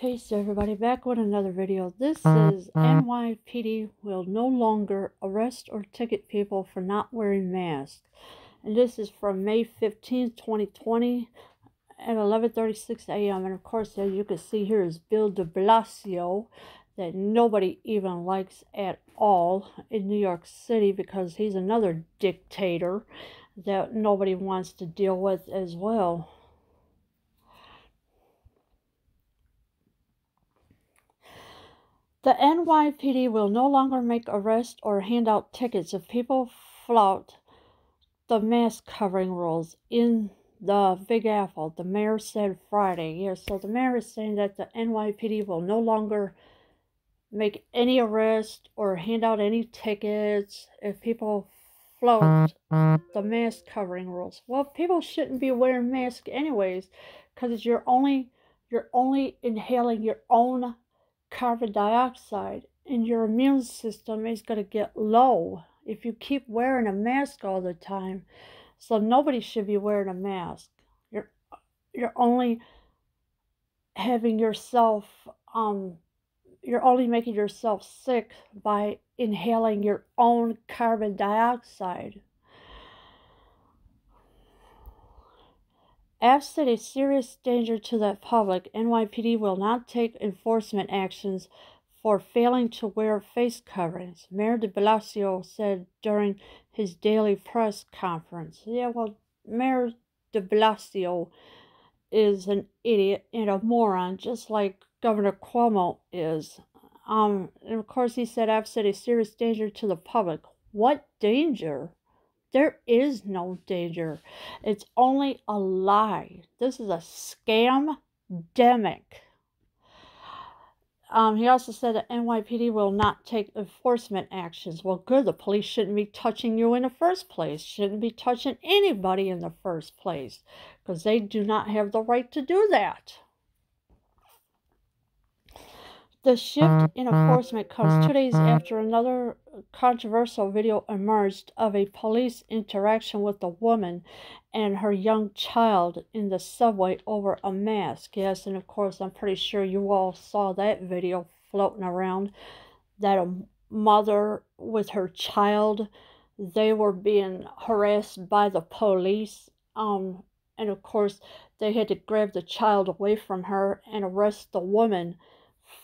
Peace everybody, back with another video. This is NYPD will no longer arrest or ticket people for not wearing masks. And this is from May 15th, 2020 at 11:36 a.m. And of course, as you can see here is Bill de Blasio, that nobody even likes at all in New York City because he's another dictator that nobody wants to deal with as well. The NYPD will no longer make arrests or hand out tickets if people flout the mask covering rules in the Big Apple, the mayor said Friday. Yeah, so the mayor is saying that the NYPD will no longer make any arrests or hand out any tickets if people flout the mask covering rules. Well, people shouldn't be wearing masks anyways, because you're only inhaling your own carbon dioxide, and your immune system is going to get low if you keep wearing a mask all the time. So nobody should be wearing a mask. You're only having yourself you're only making yourself sick by inhaling your own carbon dioxide. Absent a serious danger to the public, NYPD will not take enforcement actions for failing to wear face coverings, Mayor de Blasio said during his daily press conference. Yeah, well, Mayor de Blasio is an idiot and a moron, just like Governor Cuomo is. And of course, he said, absent a serious danger to the public. What danger? There is no danger. It's only a lie. This is a scam-demic. He also said that NYPD will not take enforcement actions. Well, good. The police shouldn't be touching you in the first place. Shouldn't be touching anybody in the first place, because they do not have the right to do that. The shift in enforcement comes 2 days after another controversial video emerged of a police interaction with a woman and her young child in the subway over a mask. Yes, and of course, I'm pretty sure you all saw that video floating around, that a mother with her child, they were being harassed by the police. And of course, they had to grab the child away from her and arrest the woman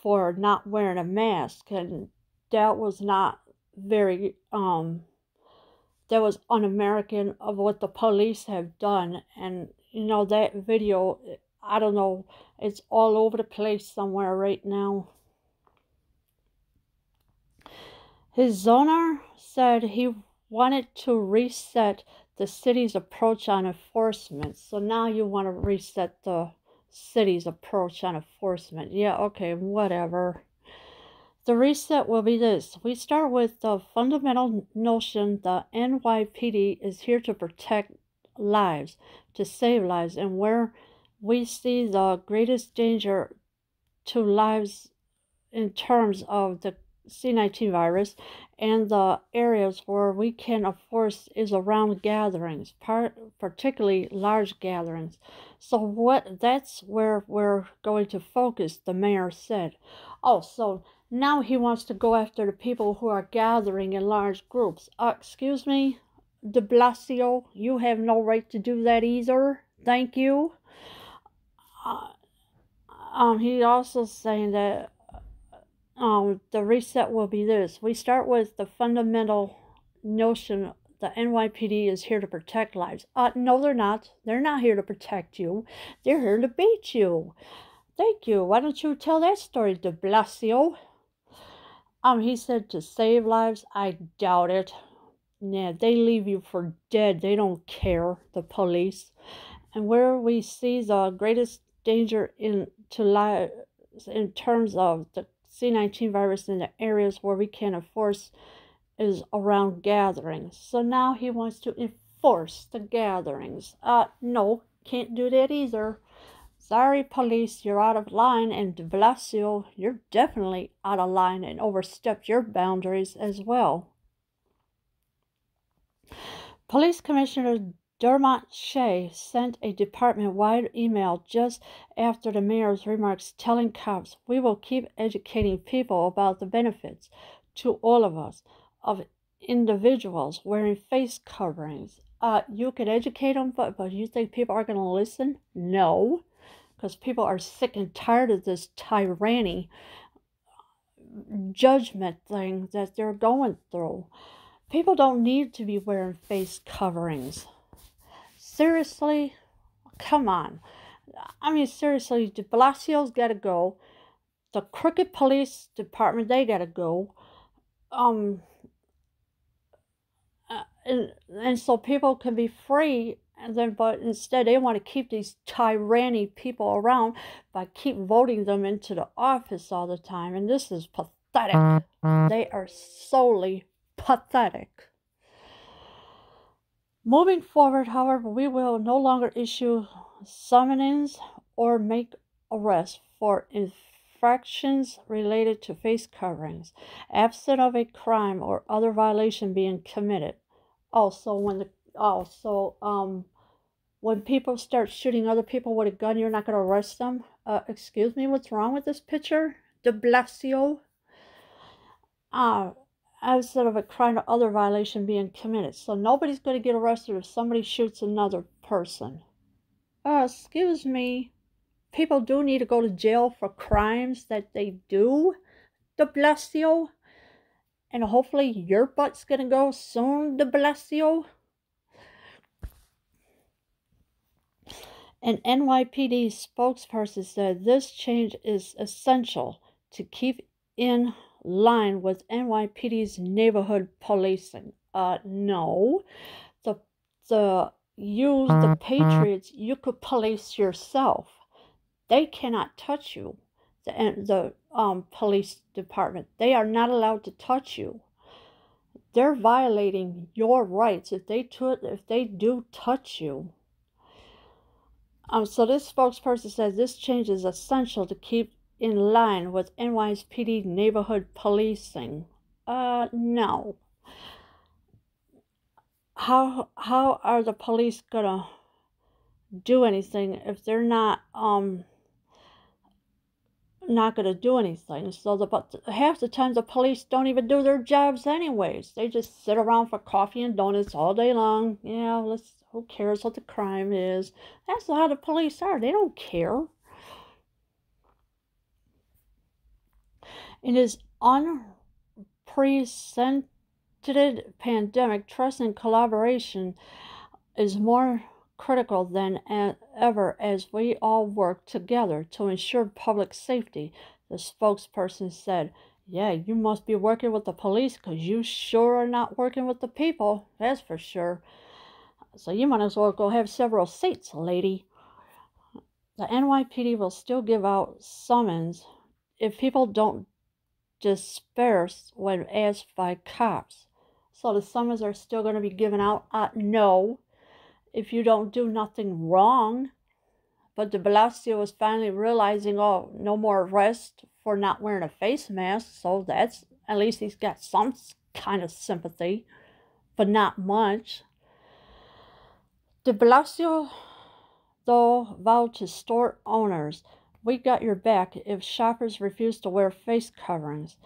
for not wearing a mask, and that was not very that was un-American of what the police have done. And you know, that video, I don't know, it's all over the place somewhere right now. His zoner said he wanted to reset the city's approach on enforcement. So now you want to reset the city's approach on enforcement. Yeah, okay, whatever. The reset will be this. We start with the fundamental notion the NYPD is here to protect lives, to save lives, and where we see the greatest danger to lives in terms of the C-19 virus, and the areas where we can enforce is around gatherings, particularly large gatherings. So that's where we're going to focus, the mayor said. Oh, so now he wants to go after the people who are gathering in large groups. Excuse me, de Blasio, you have no right to do that either. Thank you. He also saying that the reset will be this. We start with the fundamental notion the NYPD is here to protect lives. No, they're not. They're not here to protect you. They're here to beat you. Thank you. Why don't you tell that story, de Blasio? He said to save lives. I doubt it. Yeah, they leave you for dead. They don't care, the police. And where we see the greatest danger to lives in terms of the C-19 virus in the areas where we can enforce is around gatherings. So now he wants to enforce the gatherings. No, can't do that either. Sorry, police, you're out of line, and de Blasio, you're definitely out of line and overstepped your boundaries as well. Police Commissioner Dermot Shea sent a department-wide email just after the mayor's remarks telling cops, "We will keep educating people about the benefits to all of us of individuals wearing face coverings." You can educate them, but you think people are going to listen? No, because people are sick and tired of this tyranny judgment thing that they're going through. People don't need to be wearing face coverings. Seriously? Come on. I mean, seriously, de Blasio's got to go. The crooked police department, they got to go. And so people can be free, and then, but instead they want to keep these tyranny people around by keep voting them into the office all the time. And this is pathetic. They are solely pathetic. Moving forward, however, we will no longer issue summonings or make arrests for infractions related to face coverings, absent of a crime or other violation being committed. Also, when people start shooting other people with a gun, you're not going to arrest them. Excuse me, what's wrong with this picture? De Blasio. Instead of a crime or other violation being committed. So nobody's going to get arrested if somebody shoots another person. Excuse me. People do need to go to jail for crimes that they do, de Blasio. And hopefully your butt's going to go soon, de Blasio. An NYPD spokesperson said this change is essential to keep in line with NYPD's neighborhood policing. No. The Patriots, you could police yourself. They cannot touch you. The police department, they are not allowed to touch you. They're violating your rights if they do touch you. So this spokesperson says this change is essential to keep in line with NYPD neighborhood policing. No. How are the police gonna do anything if they're not gonna do anything? So half the time the police don't even do their jobs anyways. They just sit around for coffee and donuts all day long. Yeah, who cares what the crime is? That's how the police are. They don't care. In his unprecedented pandemic, trust and collaboration is more critical than ever as we all work together to ensure public safety, the spokesperson said. Yeah, you must be working with the police because you sure are not working with the people, that's for sure. So you might as well go have several seats, lady. The NYPD will still give out summons if people don't disperse when asked by cops. So the summons are still going to be given out? No, if you don't do nothing wrong. But de Blasio was finally realizing, oh, no more arrest for not wearing a face mask. So that's, at least he's got some kind of sympathy, but not much. De Blasio, though, vowed to store owners, "We got your back if shoppers refuse to wear face coverings."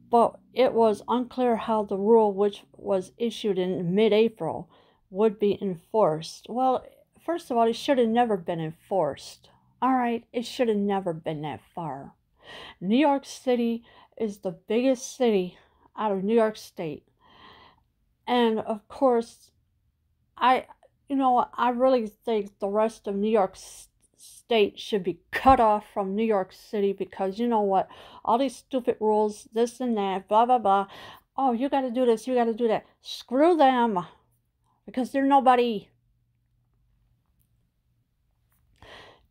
But it was unclear how the rule, which was issued in mid-April, would be enforced. Well, first of all, it should have never been enforced. All right, it should have never been that far. New York City is the biggest city out of New York State. And of course, I really think the rest of New York State should be cut off from New York City, because you know what? All these stupid rules, this and that, blah, blah, blah. Oh, you got to do this, you got to do that. Screw them, because they're nobody.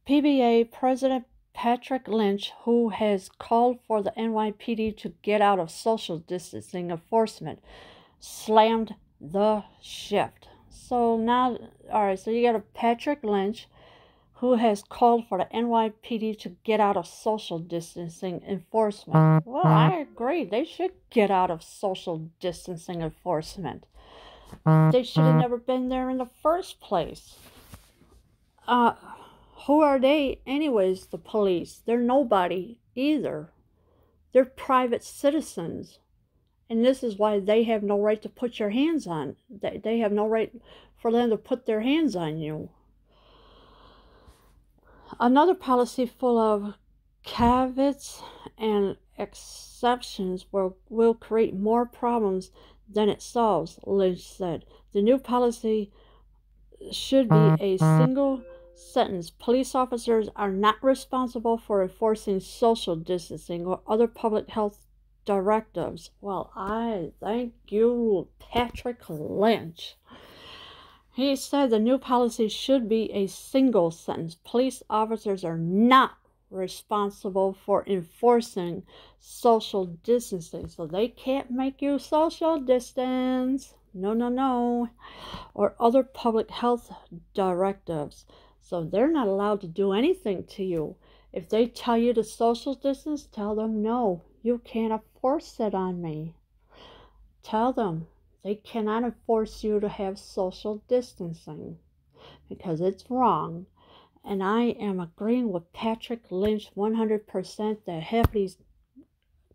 PBA President Patrick Lynch, who has called for the NYPD to get out of social distancing enforcement, slammed the shift. So now, all right, so you got a Patrick Lynch who has called for the NYPD to get out of social distancing enforcement. Well, I agree. They should get out of social distancing enforcement. They should have never been there in the first place. Who are they anyways, the police? They're nobody either. They're private citizens. And this is why they have no right to put your hands on. They have no right for them to put their hands on you. Another policy full of caveats and exceptions will create more problems than it solves, Lynch said. The new policy should be a single sentence. Police officers are not responsible for enforcing social distancing or other public health directives. Well, I thank you, Patrick Lynch. He said the new policy should be a single sentence. Police officers are not responsible for enforcing social distancing, so they can't make you social distance. No, no, no. Or other public health directives. So they're not allowed to do anything to you. If they tell you to social distance, tell them no, you can't enforce it on me. Tell them they cannot enforce you to have social distancing because it's wrong. And I am agreeing with Patrick Lynch 100% that half these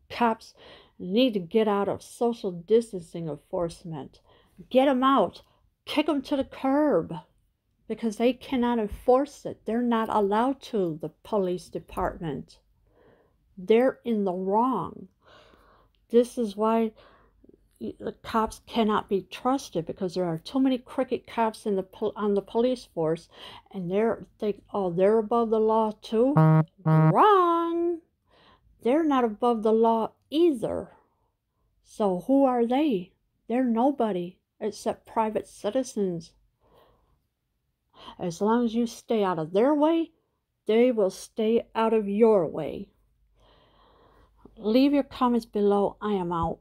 cops need to get out of social distancing enforcement. Get them out. Kick them to the curb because they cannot enforce it. They're not allowed to, the police department. They're in the wrong. This is why the cops cannot be trusted, because there are too many crooked cops on the police force, and they're above the law too. Wrong. They're not above the law either. So who are they? They're nobody except private citizens. As long as you stay out of their way, they will stay out of your way. Leave your comments below. I am out.